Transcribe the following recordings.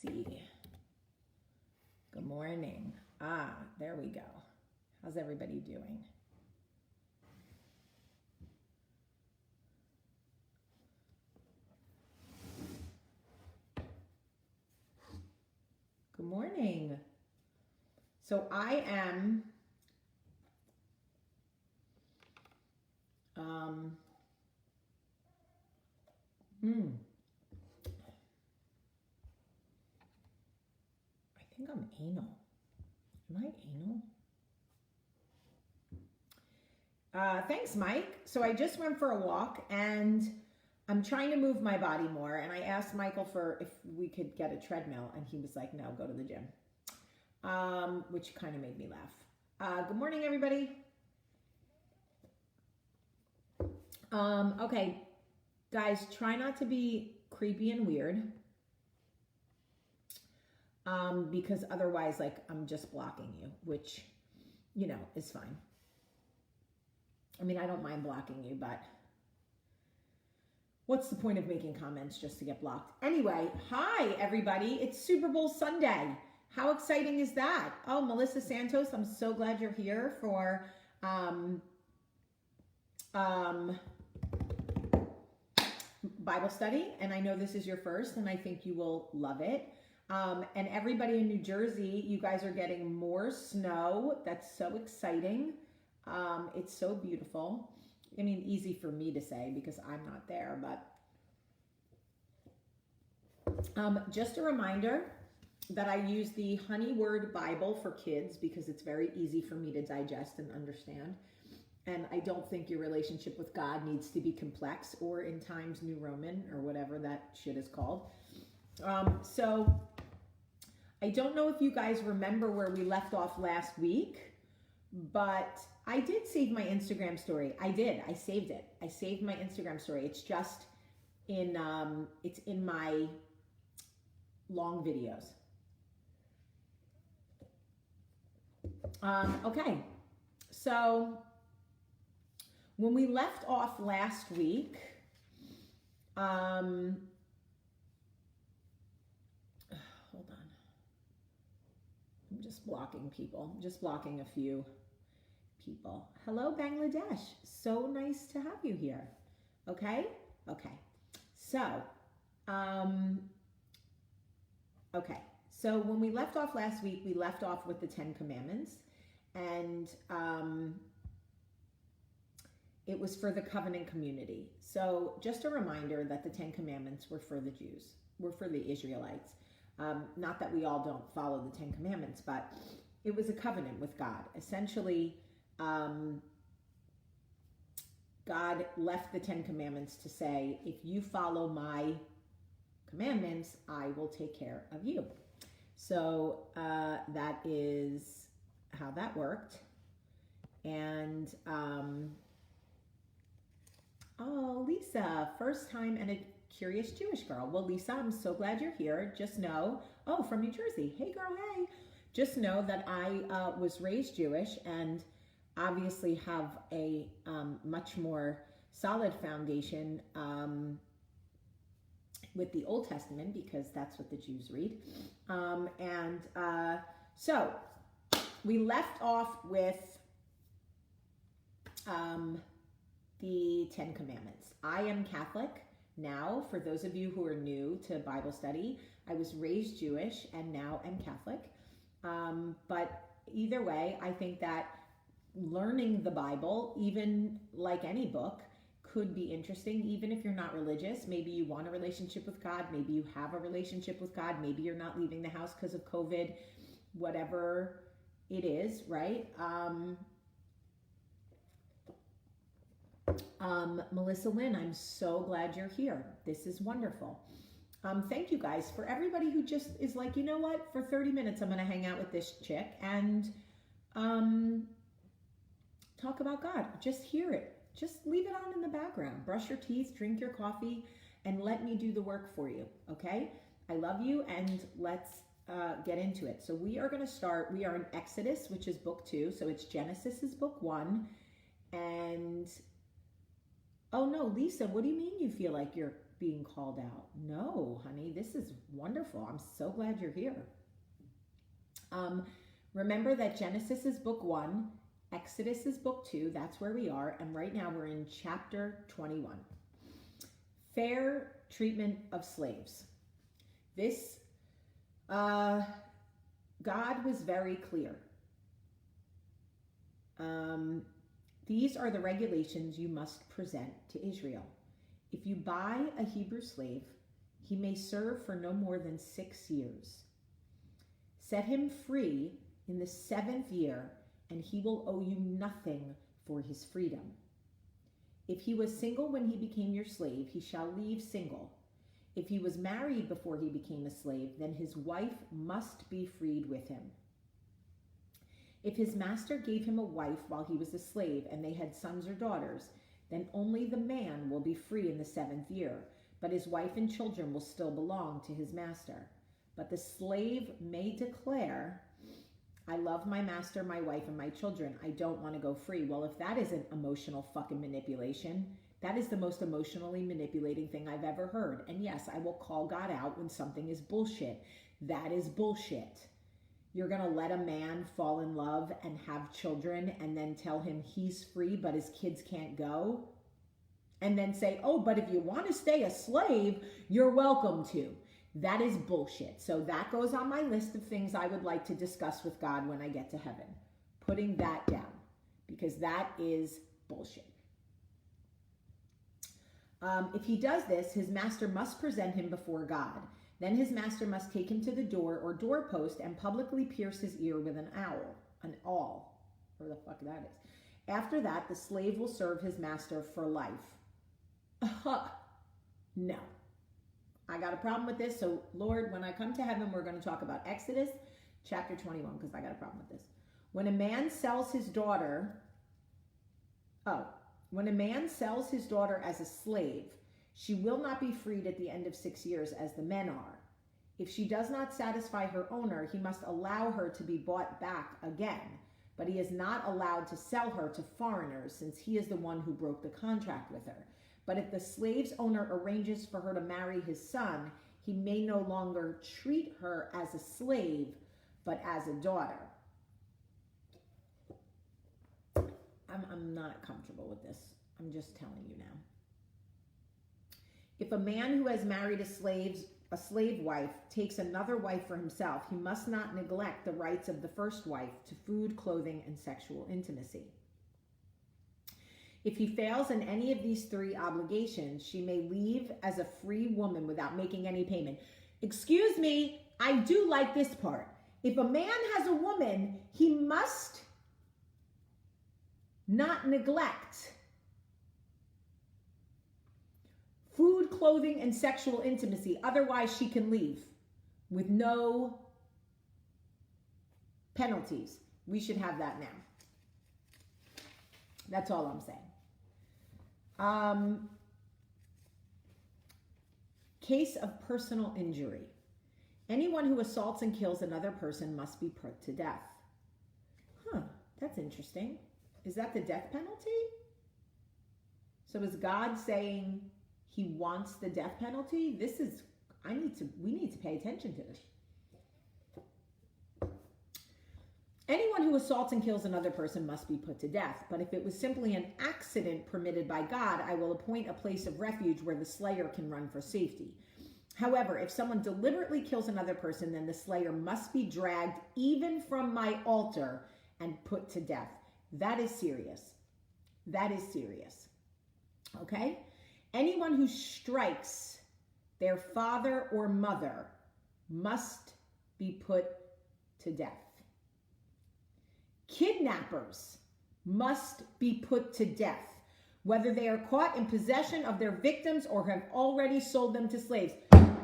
see. Good morning. There we go. How's everybody doing? Good morning. So I am I think I'm anal. Am I anal? Thanks, Mike. So I just went for a walk and I'm trying to move my body more. And I asked Michael for if we could get a treadmill, and he was like, no, go to the gym, which kind of made me laugh. Good morning, everybody. Okay, guys, try not to be creepy and weird, because otherwise, like, I'm just blocking you, which, you know, is fine. I mean, I don't mind blocking you, but what's the point of making comments just to get blocked? Anyway, hi, everybody. It's Super Bowl Sunday. How exciting is that? Oh, Melissa Santos, I'm so glad you're here for Bible study. And I know this is your first, and I think you will love it. And everybody in New Jersey, you guys are getting more snow. That's so exciting. It's so beautiful. I mean, easy for me to say because I'm not there, but just a reminder that I use the Honey Word Bible for kids because it's very easy for me to digest and understand. And I don't think your relationship with God needs to be complex or in Times New Roman or whatever that shit is called. So I don't know if you guys remember where we left off last week, but I did save my Instagram story. I did. I saved it. I saved my Instagram story. It's just in it's in my long videos. Okay. So when we left off last week, hold on. I'm just blocking people. I'm just blocking a few people. Hello, Bangladesh. So nice to have you here. Okay? Okay. So, okay. So when we left off last week, we left off with the 10 Commandments, and it was for the covenant community. So just a reminder that the 10 Commandments were for the Jews, were for the Israelites. Not that we all don't follow the 10 Commandments, but it was a covenant with God. Essentially, God left the 10 Commandments to say, if you follow my commandments, I will take care of you. So that is how that worked. And oh, Lisa, first time and a curious Jewish girl. Well, Lisa, I'm so glad you're here. Just know, oh, from New Jersey. Hey, girl, hey. Just know that I was raised Jewish and obviously have a much more solid foundation with the Old Testament because that's what the Jews read. So we left off with the 10 Commandments. I am Catholic now. For those of you who are new to Bible study, I was raised Jewish and now am Catholic. But either way, I think that learning the Bible, even like any book, could be interesting, even if you're not religious. Maybe you want a relationship with God. Maybe you have a relationship with God. Maybe you're not leaving the house because of COVID, whatever it is, right? Melissa Lynn, I'm so glad you're here. This is wonderful. Thank you guys for everybody who just is like, you know what, for 30 minutes, I'm going to hang out with this chick and talk about God. Just hear it. Just leave it on in the background. Brush your teeth, drink your coffee, and let me do the work for you, okay? I love you, and let's get into it. So we are going to start, we are in Exodus, which is book 2. So it's Genesis is book 1. And, oh no, Lisa, what do you mean you feel like you're being called out. No, honey, this is wonderful. I'm so glad you're here. Remember that Genesis is book 1, Exodus is book 2. That's where we are. And right now we're in chapter 21. Fair treatment of slaves. This, God was very clear. These are the regulations you must present to Israel. If you buy a Hebrew slave, he may serve for no more than 6 years. Set him free in the 7th year, and he will owe you nothing for his freedom. If he was single when he became your slave, he shall leave single. If he was married before he became a slave, then his wife must be freed with him. If his master gave him a wife while he was a slave and they had sons or daughters, then only the man will be free in the 7th year, but his wife and children will still belong to his master. But the slave may declare, I love my master, my wife, and my children. I don't want to go free. Well, if that isn't emotional fucking manipulation, that is the most emotionally manipulating thing I've ever heard. And yes, I will call God out when something is bullshit. That is bullshit. You're going to let a man fall in love and have children and then tell him he's free, but his kids can't go? And then say, oh, but if you want to stay a slave, you're welcome to. That is bullshit. So that goes on my list of things I would like to discuss with God when I get to heaven. Putting that down, because that is bullshit. If he does this, his master must present him before God. Then his master must take him to the door or doorpost and publicly pierce his ear with an awl, where the fuck that is. After that, the slave will serve his master for life. No. I got a problem with this. So, Lord, when I come to heaven, we're going to talk about Exodus chapter 21, because I got a problem with this. When a man sells his daughter as a slave, she will not be freed at the end of 6 years as the men are. If she does not satisfy her owner, he must allow her to be bought back again. But he is not allowed to sell her to foreigners, since he is the one who broke the contract with her. But if the slave's owner arranges for her to marry his son, he may no longer treat her as a slave, but as a daughter. I'm not comfortable with this. I'm just telling you now. If a man who has married a slave wife takes another wife for himself, he must not neglect the rights of the first wife to food, clothing, and sexual intimacy. If he fails in any of these 3 obligations, she may leave as a free woman without making any payment. Excuse me, I do like this part. If a man has a woman, he must not neglect food, clothing, and sexual intimacy. Otherwise, she can leave with no penalties. We should have that now. That's all I'm saying. Case of personal injury. Anyone who assaults and kills another person must be put to death. That's interesting. Is that the death penalty? So is God saying he wants the death penalty? We need to pay attention to this. Anyone who assaults and kills another person must be put to death. But if it was simply an accident permitted by God, I will appoint a place of refuge where the slayer can run for safety. However, if someone deliberately kills another person, then the slayer must be dragged even from my altar and put to death. That is serious. That is serious. Okay? Anyone who strikes their father or mother must be put to death. Kidnappers must be put to death, whether they are caught in possession of their victims or have already sold them to slaves.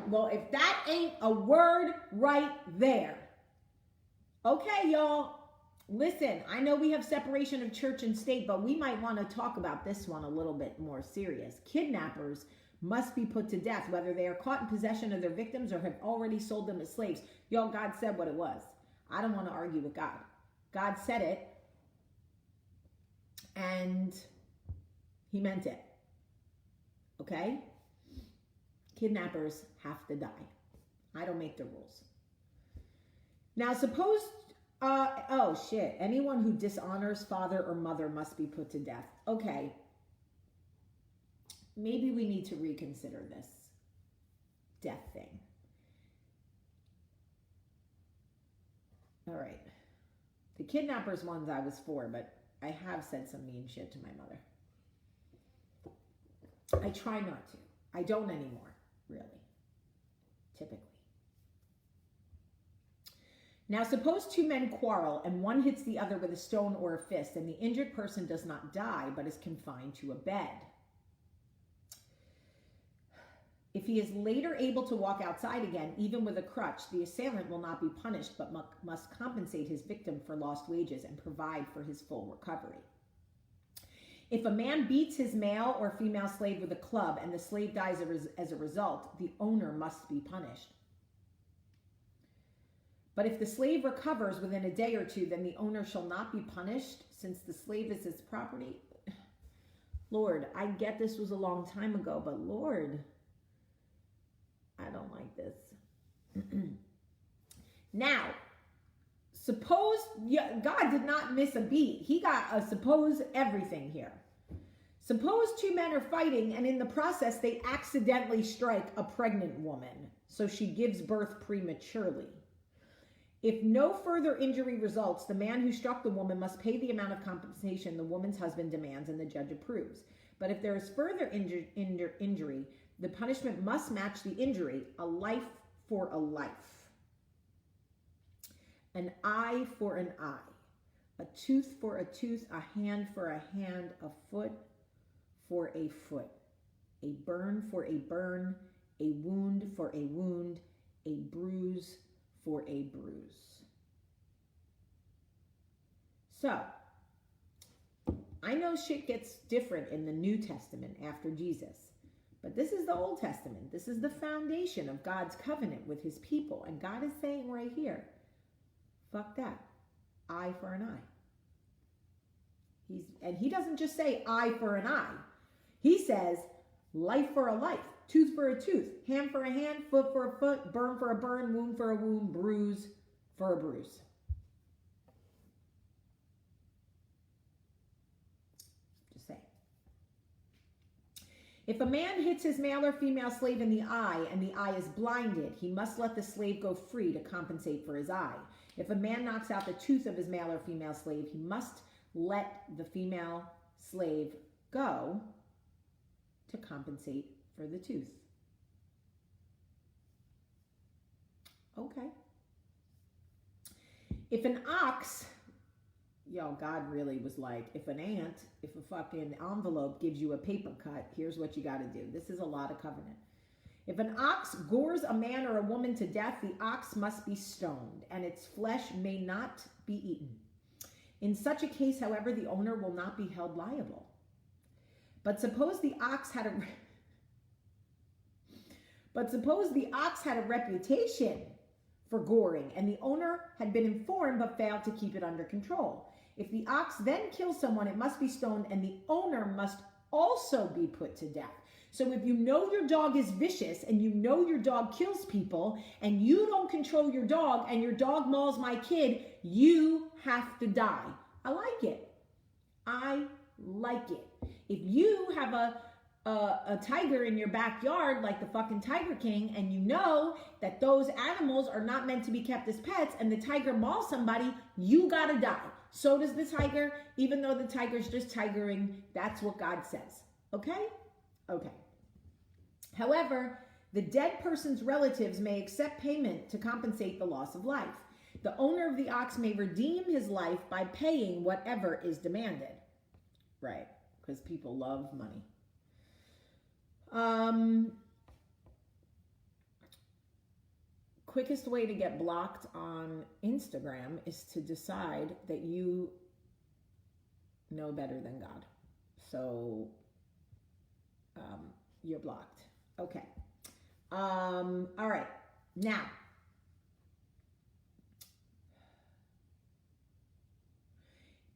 Well, if that ain't a word right there. Okay, y'all. Listen, I know we have separation of church and state, but we might want to talk about this one a little bit more serious. Kidnappers must be put to death, whether they are caught in possession of their victims or have already sold them as slaves. Y'all, God said what it was. I don't want to argue with God. God said it, and he meant it. Okay? Kidnappers have to die. I don't make the rules. Now, suppose, oh shit, anyone who dishonors father or mother must be put to death. Okay. Maybe we need to reconsider this death thing. All right. The kidnappers ones I was for, but I have said some mean shit to my mother. I try not to. I don't anymore, really. Typically. Now, suppose two men quarrel and one hits the other with a stone or a fist, and the injured person does not die but is confined to a bed. If he is later able to walk outside again, even with a crutch, the assailant will not be punished but must compensate his victim for lost wages and provide for his full recovery. If a man beats his male or female slave with a club and the slave dies as a result, the owner must be punished. But if the slave recovers within a day or two, then the owner shall not be punished, since the slave is his property. Lord, I get this was a long time ago, but Lord, I don't like this. Now, suppose God did not miss a beat. He got a suppose everything here. Suppose two men are fighting and in the process they accidentally strike a pregnant woman, so she gives birth prematurely. If no further injury results, the man who struck the woman must pay the amount of compensation the woman's husband demands and the judge approves. But if there is further injury, the punishment must match the injury, a life for a life, an eye for an eye, a tooth for a tooth, a hand for a hand, a foot for a foot, a burn for a burn, a wound for a wound, a bruise for a bruise. So, I know shit gets different in the New Testament after Jesus, but this is the Old Testament. This is the foundation of God's covenant with his people. And God is saying right here, fuck that. Eye for an eye. He doesn't just say eye for an eye. He says life for a life, tooth for a tooth, hand for a hand, foot for a foot, burn for a burn, wound for a wound, bruise for a bruise. Just say. If a man hits his male or female slave in the eye and the eye is blinded, he must let the slave go free to compensate for his eye. If a man knocks out the tooth of his male or female slave, he must let the female slave go to compensate for the tooth. Okay. If an ox, God really was like, if a fucking envelope gives you a paper cut, here's what you got to do. This is a lot of covenant. If an ox gores a man or a woman to death, the ox must be stoned, and its flesh may not be eaten. In such a case, however, the owner will not be held liable. But suppose the ox had a reputation for goring, and the owner had been informed but failed to keep it under control. If the ox then kills someone, it must be stoned, and the owner must also be put to death. So if you know your dog is vicious and you know your dog kills people and you don't control your dog and your dog mauls my kid, you have to die. I like it. I like it. If you have a tiger in your backyard like the fucking Tiger King and you know that those animals are not meant to be kept as pets and the tiger mauls somebody, you gotta die. So does the tiger, even though the tiger's just tigering. That's what God says. Okay? Okay. However, the dead person's relatives may accept payment to compensate the loss of life. The owner of the ox may redeem his life by paying whatever is demanded. Right, because people love money. Quickest way to get blocked on Instagram is to decide that you know better than God. So you're blocked. Okay. All right. Now,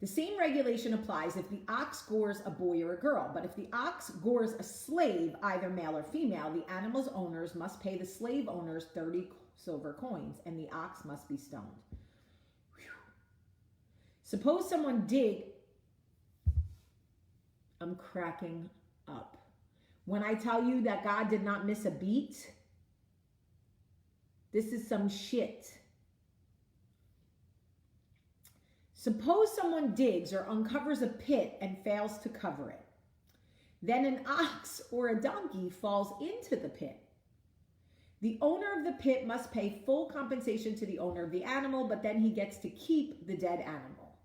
The same regulation applies if the ox gores a boy or a girl, but if the ox gores a slave, either male or female, the animal's owners must pay the slave owners 30 silver coins, and the ox must be stoned. Whew. Suppose someone I'm cracking up. When I tell you that God did not miss a beat, this is some shit. Suppose someone digs or uncovers a pit and fails to cover it. Then an ox or a donkey falls into the pit. The owner of the pit must pay full compensation to the owner of the animal, but then he gets to keep the dead animal.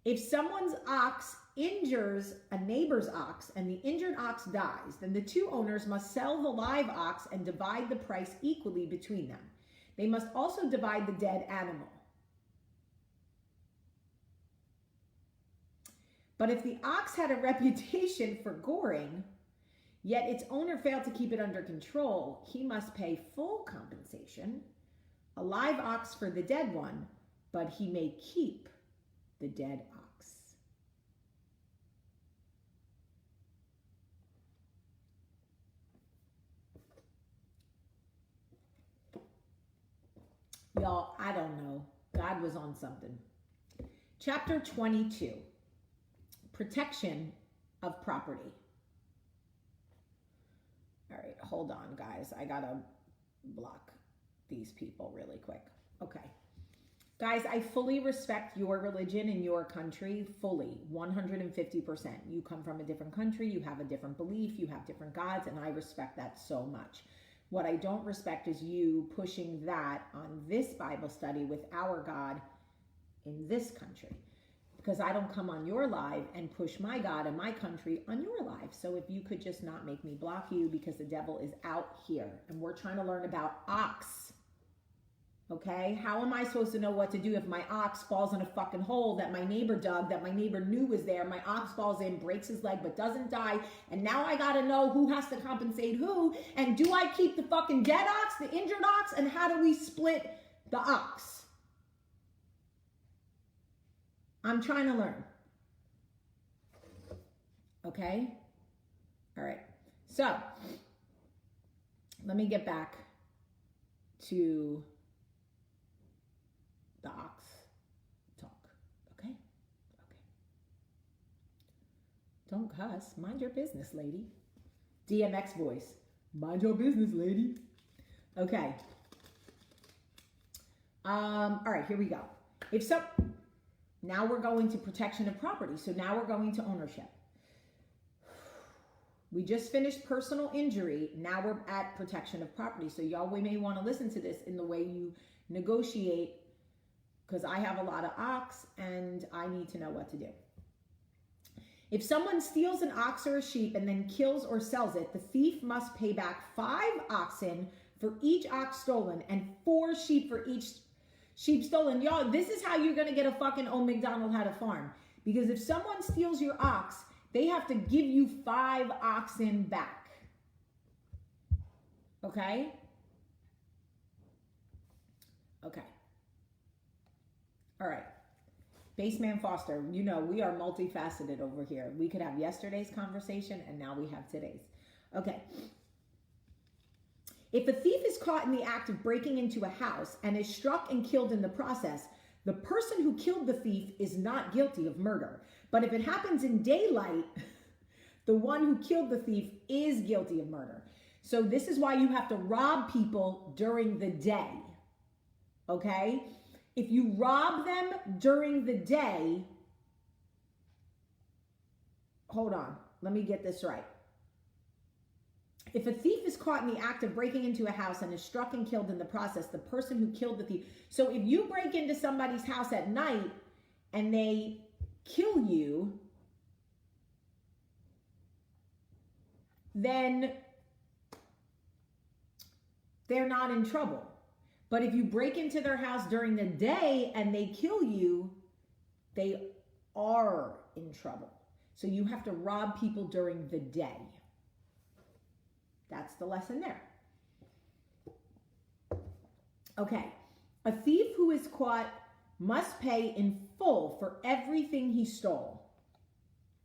If someone's ox injures a neighbor's ox and the injured ox dies, then the two owners must sell the live ox and divide the price equally between them. They must also divide the dead animal. But if the ox had a reputation for goring, yet its owner failed to keep it under control, he must pay full compensation, a live ox for the dead one, but he may keep the dead ox. Y'all, I don't know. God was on something. Chapter 22, protection of property. All right, hold on, guys. I gotta block these people really quick. Okay. Guys, I fully respect your religion and your country, fully, 150%. You come from a different country, you have a different belief, you have different gods, and I respect that so much. What I don't respect is you pushing that on this Bible study with our God in this country. Because I don't come on your live and push my God and my country on your live. So if you could just not make me block you, because the devil is out here and we're trying to learn about ox. Okay? How am I supposed to know what to do if my ox falls in a fucking hole that my neighbor dug, that my neighbor knew was there? My ox falls in, breaks his leg, but doesn't die. And now I gotta know who has to compensate who. And do I keep the fucking dead ox, the injured ox? And how do we split the ox? I'm trying to learn. Okay? All right. So, let me get back to the ox talk. Okay? Okay. Don't cuss. Mind your business, lady. DMX voice. Mind your business, lady. Okay. All right, here we go. Now we're going to protection of property. So now we're going to ownership. We just finished personal injury. Now we're at protection of property. So y'all, we may want to listen to this in the way you negotiate, because I have a lot of ox and I need to know what to do. If someone steals an ox or a sheep and then kills or sells it, the thief must pay back 5 oxen for each ox stolen and 4 sheep for each sheep stolen. Y'all, this is how you're going to get a fucking Old MacDonald Had a Farm. Because if someone steals your ox, they have to give you 5 oxen back. Okay? Okay. All right. Baseman Foster, you know, we are multifaceted over here. We could have yesterday's conversation and now we have today's. Okay. If a thief is caught in the act of breaking into a house and is struck and killed in the process, the person who killed the thief is not guilty of murder. But if it happens in daylight, the one who killed the thief is guilty of murder. So this is why you have to rob people during the day. Okay? If you rob them during the day, hold on, let me get this right. If a thief is caught in the act of breaking into a house and is struck and killed in the process, the person who killed the thief. So if you break into somebody's house at night and they kill you, then they're not in trouble. But if you break into their house during the day and they kill you, they are in trouble. So you have to rob people during the day. That's the lesson there. Okay. A thief who is caught must pay in full for everything he stole.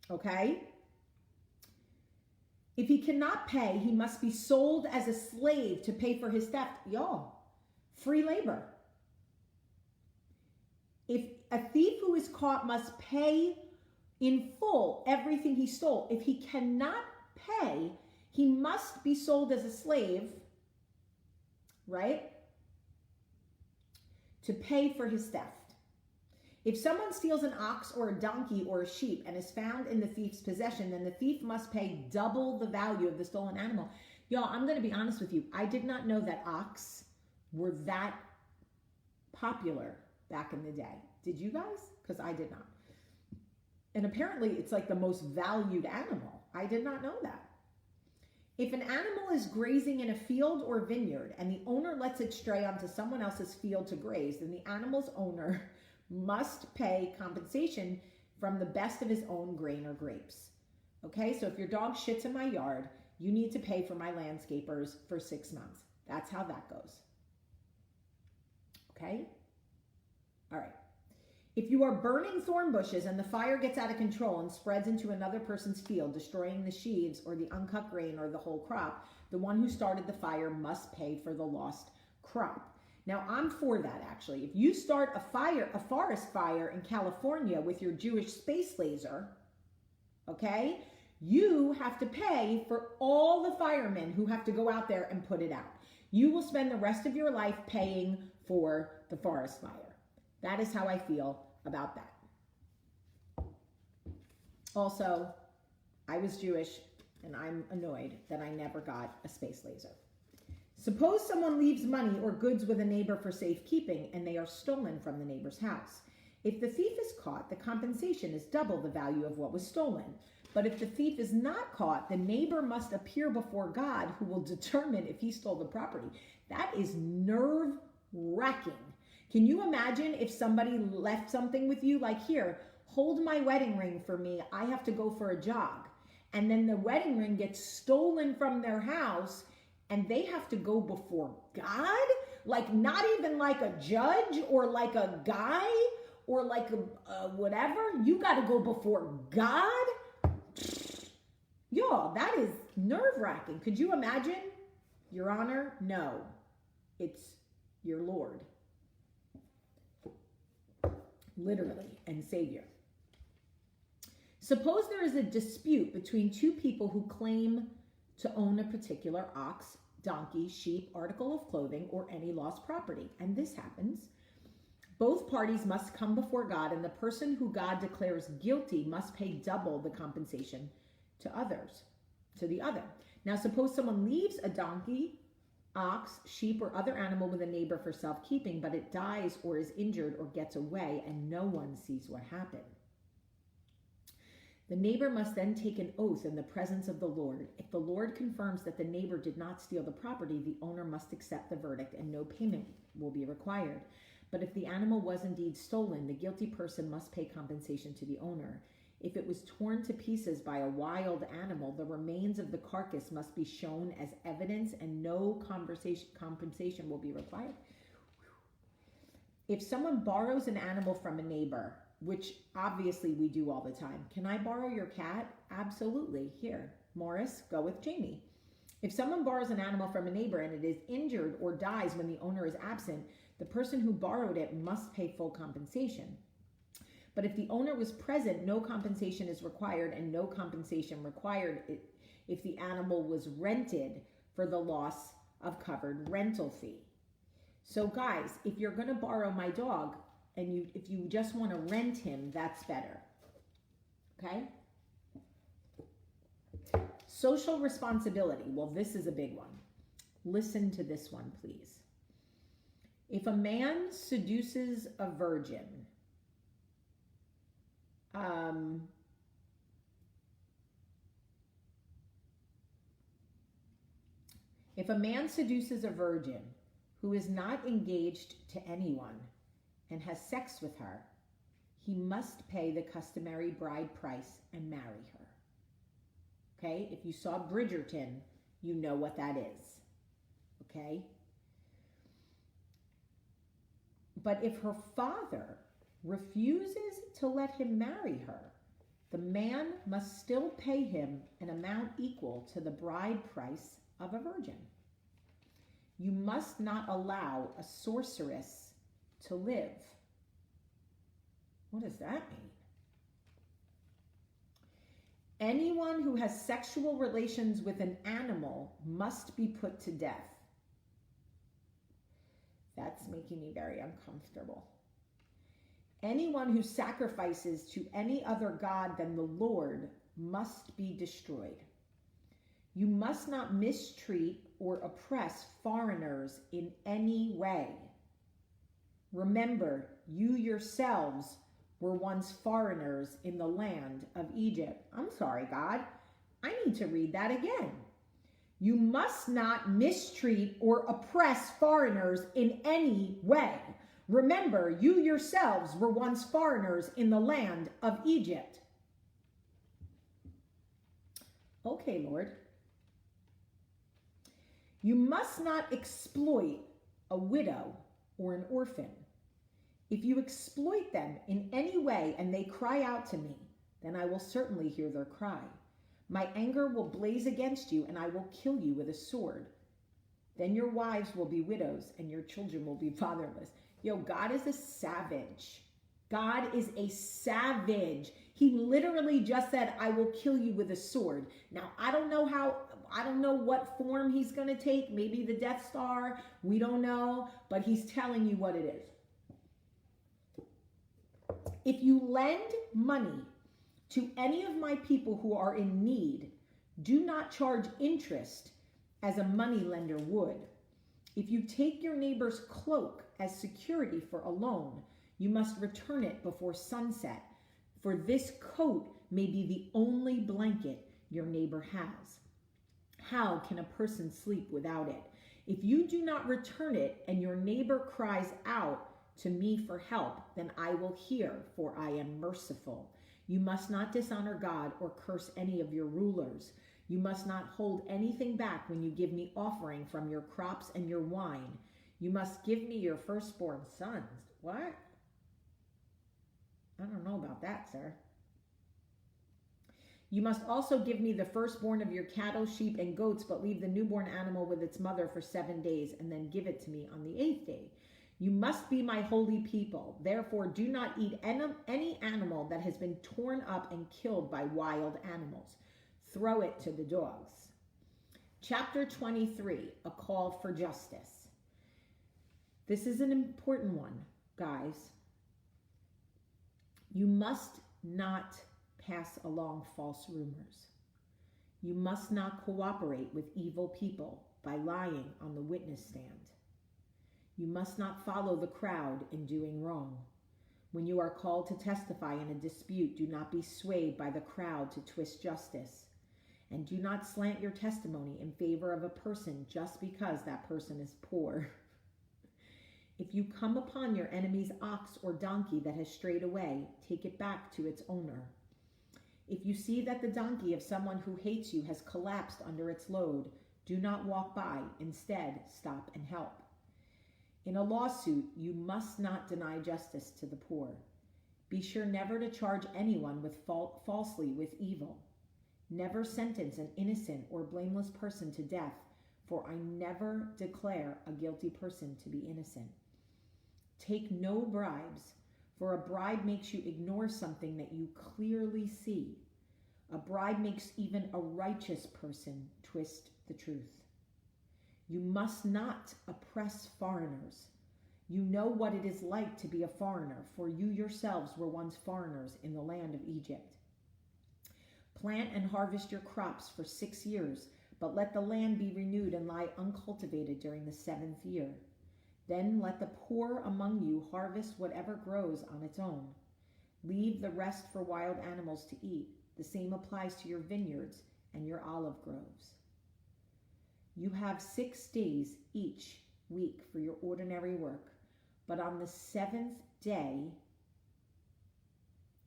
Okay? If he cannot pay, he must be sold as a slave to pay for his theft. Y'all, free labor. If a thief who is caught must pay in full everything he stole, if he cannot pay, he must be sold as a slave, right? To pay for his theft. If someone steals an ox or a donkey or a sheep and is found in the thief's possession, then the thief must pay double the value of the stolen animal. Y'all, I'm going to be honest with you. I did not know that ox were that popular back in the day. Did you guys? Because I did not. And apparently it's like the most valued animal. I did not know that. If an animal is grazing in a field or vineyard and the owner lets it stray onto someone else's field to graze, then the animal's owner must pay compensation from the best of his own grain or grapes. Okay, so if your dog shits in my yard, you need to pay for my landscapers for 6 months. That's how that goes. Okay? All right. If you are burning thorn bushes and the fire gets out of control and spreads into another person's field, destroying the sheaves or the uncut grain or the whole crop, the one who started the fire must pay for the lost crop. Now, I'm for that, actually. If you start a forest fire in California with your Jewish space laser, okay, you have to pay for all the firemen who have to go out there and put it out. You will spend the rest of your life paying for the forest fire. That is how I feel about that. Also, I was Jewish, and I'm annoyed that I never got a space laser. Suppose someone leaves money or goods with a neighbor for safekeeping and they are stolen from the neighbor's house. If the thief is caught, the compensation is double the value of what was stolen. But if the thief is not caught, the neighbor must appear before God, who will determine if he stole the property. That is nerve-wracking. Can you imagine if somebody left something with you, like, here, hold my wedding ring for me, I have to go for a jog. And then the wedding ring gets stolen from their house and they have to go before God? Like, not even like a judge or like a guy or like a whatever. You got to go before God? Y'all, that is nerve-wracking. Could you imagine? Your Honor? No. It's your Lord. Literally, and Savior. Suppose there is a dispute between two people who claim to own a particular ox, donkey, sheep, article of clothing, or any lost property. And this happens. Both parties must come before God, and the person who God declares guilty must pay double the compensation to the other. Now, suppose someone leaves a donkey, ox, sheep, or other animal with a neighbor for self-keeping, but it dies or is injured or gets away, and no one sees what happened. The neighbor must then take an oath in the presence of the Lord. If the Lord confirms that the neighbor did not steal the property, the owner must accept the verdict and no payment will be required. But if the animal was indeed stolen, the guilty person must pay compensation to the owner. If it was torn to pieces by a wild animal, the remains of the carcass must be shown as evidence and no compensation will be required. If someone borrows an animal from a neighbor, which obviously we do all the time. Can I borrow your cat? Absolutely. Here, Morris, go with Jamie. If someone borrows an animal from a neighbor and it is injured or dies when the owner is absent, the person who borrowed it must pay full compensation. But if the owner was present, no compensation is required, and no compensation required if the animal was rented for the loss of covered rental fee. So guys, if you're going to borrow my dog, and if you just want to rent him, that's better. Okay? Social responsibility. Well, this is a big one. Listen to this one, please. If a man seduces a virgin, who is not engaged to anyone and has sex with her, he must pay the customary bride price and marry her. Okay? If you saw Bridgerton, you know what that is. Okay? But if her father refuses to let him marry her, the man must still pay him an amount equal to the bride price of a virgin. You must not allow a sorceress to live. What does that mean? Anyone who has sexual relations with an animal must be put to death. That's making me very uncomfortable. Anyone who sacrifices to any other god than the Lord must be destroyed. You must not mistreat or oppress foreigners in any way. Remember, you yourselves were once foreigners in the land of Egypt. I'm sorry, God. I need to read that again. You must not mistreat or oppress foreigners in any way. Remember, you yourselves were once foreigners in the land of Egypt. Okay, Lord. You must not exploit a widow or an orphan. If you exploit them in any way and they cry out to me, then I will certainly hear their cry. My anger will blaze against you and I will kill you with a sword. Then your wives will be widows and your children will be fatherless. Yo, God is a savage. God is a savage. He literally just said, I will kill you with a sword. Now, I don't know what form he's going to take. Maybe the Death Star. We don't know. But he's telling you what it is. If you lend money to any of my people who are in need, do not charge interest as a money lender would. If you take your neighbor's cloak as security for a loan, you must return it before sunset, for this coat may be the only blanket your neighbor has. How can a person sleep without it? If you do not return it and your neighbor cries out to me for help, then I will hear, for I am merciful. You must not dishonor God or curse any of your rulers. You must not hold anything back when you give me offering from your crops and your wine. You must give me your firstborn sons. What? I don't know about that, sir. You must also give me the firstborn of your cattle, sheep, and goats, but leave the newborn animal with its mother for 7 days, and then give it to me on the 8th day. You must be my holy people. Therefore, do not eat any animal that has been torn up and killed by wild animals. Throw it to the dogs. Chapter 23, a call for justice. This is an important one, guys. You must not pass along false rumors. You must not cooperate with evil people by lying on the witness stand. You must not follow the crowd in doing wrong. When you are called to testify in a dispute, do not be swayed by the crowd to twist justice. And do not slant your testimony in favor of a person just because that person is poor. If you come upon your enemy's ox or donkey that has strayed away, take it back to its owner. If you see that the donkey of someone who hates you has collapsed under its load, do not walk by. Instead, stop and help. In a lawsuit, you must not deny justice to the poor. Be sure never to charge anyone with falsely with evil. Never sentence an innocent or blameless person to death, for I never declare a guilty person to be innocent. Take no bribes, for a bribe makes you ignore something that you clearly see. A bribe makes even a righteous person twist the truth. You must not oppress foreigners. You know what it is like to be a foreigner, for you yourselves were once foreigners in the land of Egypt. Plant and harvest your crops for 6 years, but let the land be renewed and lie uncultivated during the 7th year. Then let the poor among you harvest whatever grows on its own. Leave the rest for wild animals to eat. The same applies to your vineyards and your olive groves. You have 6 days each week for your ordinary work, but on the 7th day,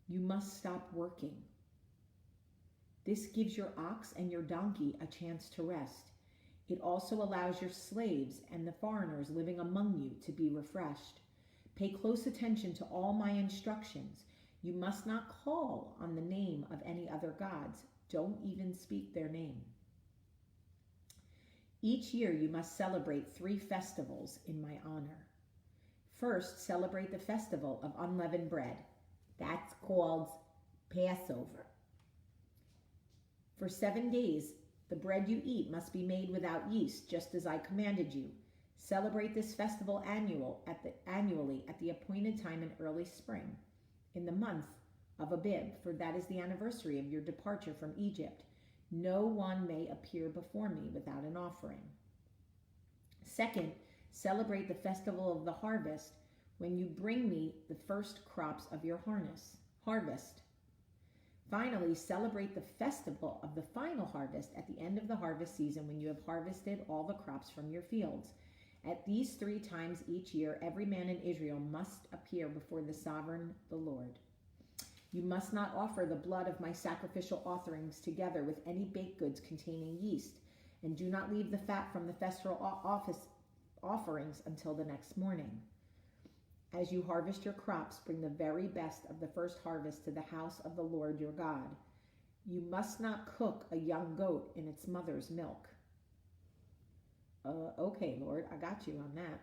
you must stop working. This gives your ox and your donkey a chance to rest. It also allows your slaves and the foreigners living among you to be refreshed. Pay close attention to all my instructions. You must not call on the name of any other gods. Don't even speak their name. Each year you must celebrate 3 festivals in my honor. First, celebrate the festival of unleavened bread. That's called Passover. For 7 days, the bread you eat must be made without yeast, just as I commanded you. Celebrate this festival annually at the appointed time in early spring, in the month of Abib, for that is the anniversary of your departure from Egypt. No one may appear before me without an offering. Second, celebrate the festival of the harvest when you bring me the first crops of your harvest. Finally, celebrate the festival of the final harvest at the end of the harvest season when you have harvested all the crops from your fields. At these 3 times each year, every man in Israel must appear before the sovereign, the Lord. You must not offer the blood of my sacrificial offerings together with any baked goods containing yeast, and do not leave the fat from the festival offerings until the next morning. As you harvest your crops, bring the very best of the first harvest to the house of the Lord your God. You must not cook a young goat in its mother's milk. Okay, Lord, I got you on that.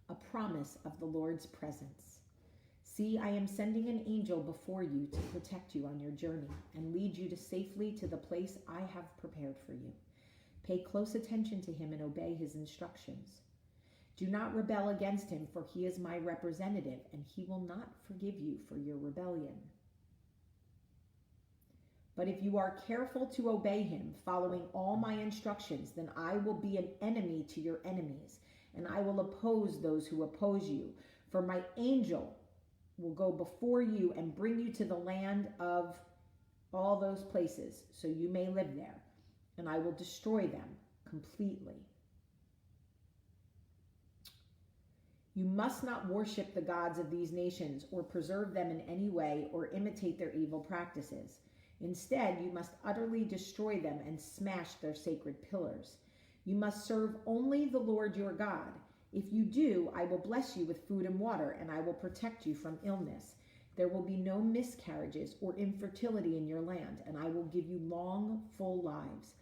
A promise of the Lord's presence. See, I am sending an angel before you to protect you on your journey and lead you safely to the place I have prepared for you. Pay close attention to him and obey his instructions. Do not rebel against him, for he is my representative, and he will not forgive you for your rebellion. But if you are careful to obey him, following all my instructions, then I will be an enemy to your enemies, and I will oppose those who oppose you. For my angel will go before you and bring you to the land of all those places, so you may live there, and I will destroy them completely. You must not worship the gods of these nations or preserve them in any way or imitate their evil practices. Instead, you must utterly destroy them and smash their sacred pillars. You must serve only the Lord your God. If you do, I will bless you with food and water, and I will protect you from illness. There will be no miscarriages or infertility in your land, and I will give you long, full lives.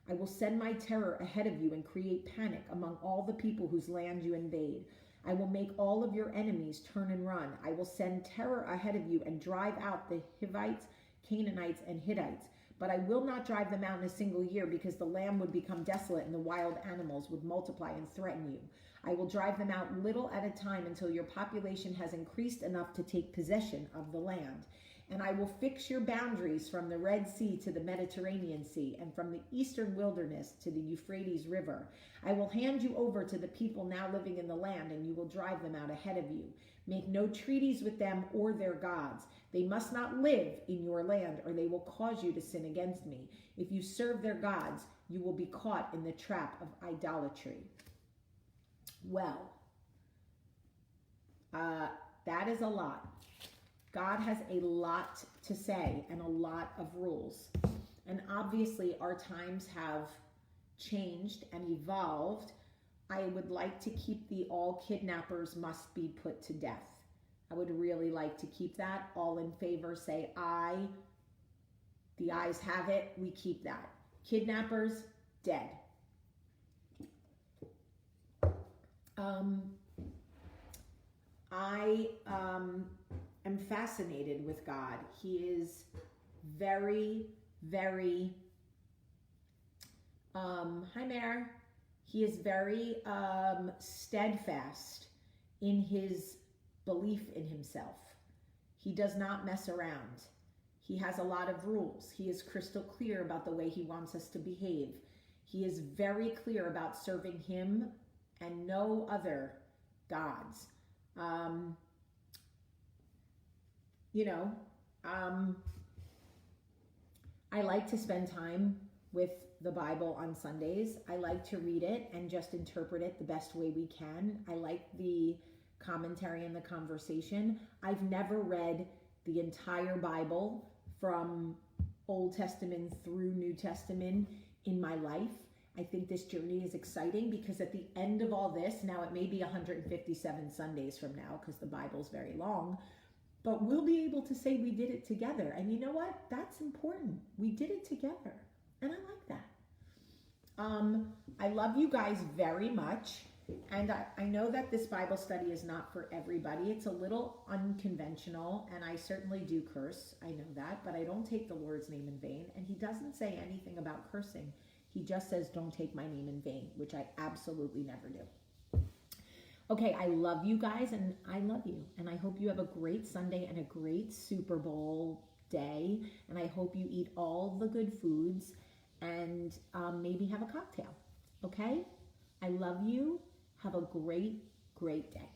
I will send my terror ahead of you and create panic among all the people whose land you invade. I will make all of your enemies turn and run. I will send terror ahead of you and drive out the Hivites, Canaanites, and Hittites. But I will not drive them out in a single year, because the land would become desolate and the wild animals would multiply and threaten you. I will drive them out little at a time until your population has increased enough to take possession of the land. And I will fix your boundaries from the Red Sea to the Mediterranean Sea, and from the eastern wilderness to the Euphrates River. I will hand you over to the people now living in the land, and you will drive them out ahead of you. Make no treaties with them or their gods. They must not live in your land, or they will cause you to sin against me. If you serve their gods, you will be caught in the trap of idolatry. Well, that is a lot. God has a lot to say and a lot of rules. And obviously our times have changed and evolved. I would like to keep the all kidnappers must be put to death. I would really like to keep that. All in favor say aye. The ayes have it. We keep that. Kidnappers, dead. I am fascinated with God. He is very, very, hi Mare. He is very steadfast in his belief in himself. He does not mess around. He has a lot of rules. He is crystal clear about the way he wants us to behave. He is very clear about serving him and no other gods. I like to spend time with the Bible on Sundays. I like to read it and just interpret it the best way we can. I like the commentary and the conversation. I've never read the entire Bible from Old Testament through New Testament in my life. I think this journey is exciting because at the end of all this, now it may be 157 Sundays from now because the Bible's very long, but we'll be able to say we did it together. And you know what? That's important. We did it together. And I like that. I love you guys very much. And I know that this Bible study is not for everybody. It's a little unconventional, and I certainly do curse. I know that, but I don't take the Lord's name in vain. And he doesn't say anything about cursing. He just says, don't take my name in vain, which I absolutely never do. Okay, I love you guys, and I love you. And I hope you have a great Sunday and a great Super Bowl day. And I hope you eat all the good foods and maybe have a cocktail. Okay? I love you. Have a great, great day.